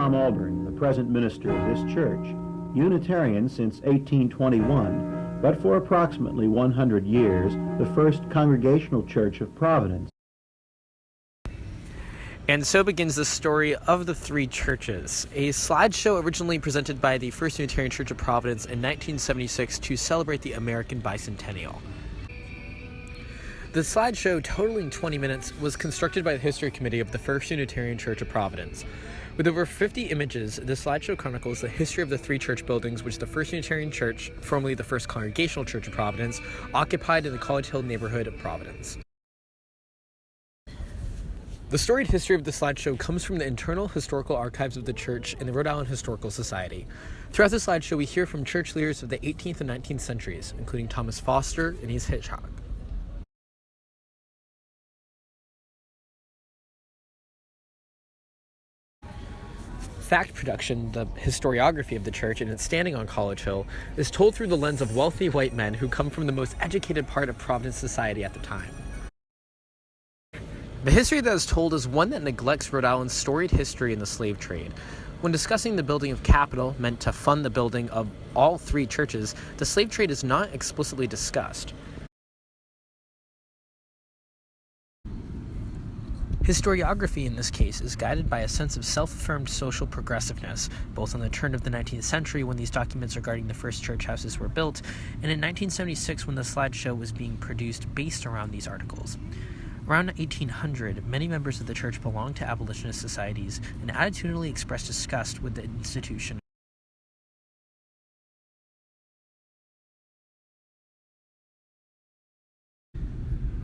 Tom Alburn, the present minister of this church, Unitarian since 1821, but for approximately 100 years, the first Congregational Church of Providence. And so begins the story of the three churches, a slideshow originally presented by the First Unitarian Church of Providence in 1976 to celebrate the American Bicentennial. The slideshow, totaling 20 minutes, was constructed by the History Committee of the First Unitarian Church of Providence. With over 50 images, the slideshow chronicles the history of the three church buildings which the First Unitarian Church, formerly the First Congregational Church of Providence, occupied in the College Hill neighborhood of Providence. The storied history of the slideshow comes from the internal historical archives of the church and the Rhode Island Historical Society. Throughout the slideshow, we hear from church leaders of the 18th and 19th centuries, including Thomas Foster and E.S. Hitchcock. Fact production, the historiography of the church and its standing on College Hill, is told through the lens of wealthy white men who come from the most educated part of Providence society at the time. The history that is told is one that neglects Rhode Island's storied history in the slave trade. When discussing the building of capital meant to fund the building of all three churches, the slave trade is not explicitly discussed. Historiography in this case is guided by a sense of self-affirmed social progressiveness, both on the turn of the 19th century when these documents regarding the first church houses were built, and in 1976 when the slideshow was being produced based around these articles. Around 1800, many members of the church belonged to abolitionist societies and attitudinally expressed disgust with the institution.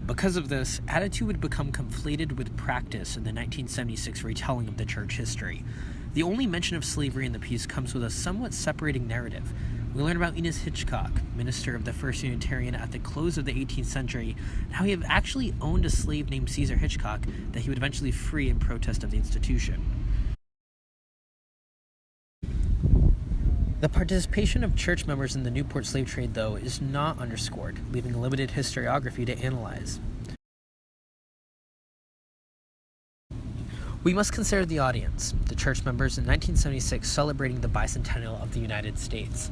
Because of this, attitude would become conflated with practice in the 1976 retelling of the church history. The only mention of slavery in the piece comes with a somewhat separating narrative. We learn about E.S. Hitchcock, minister of the First Unitarian at the close of the 18th century, and how he had actually owned a slave named Caesar Hitchcock that he would eventually free in protest of the institution. The participation of church members in the Newport slave trade, though, is not underscored, leaving limited historiography to analyze. We must consider the audience, the church members in 1976 celebrating the bicentennial of the United States.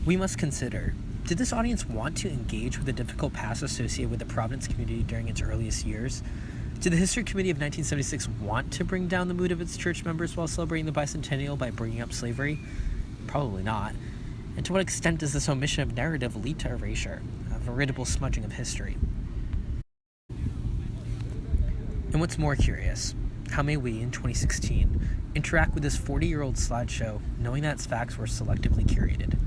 We must consider, did this audience want to engage with the difficult past associated with the Providence community during its earliest years? Did the History Committee of 1976 want to bring down the mood of its church members while celebrating the bicentennial by bringing up slavery? Probably not. And to what extent does this omission of narrative lead to erasure, a veritable smudging of history? And what's more curious, how may we, in 2016, interact with this 40-year-old slideshow knowing that its facts were selectively curated?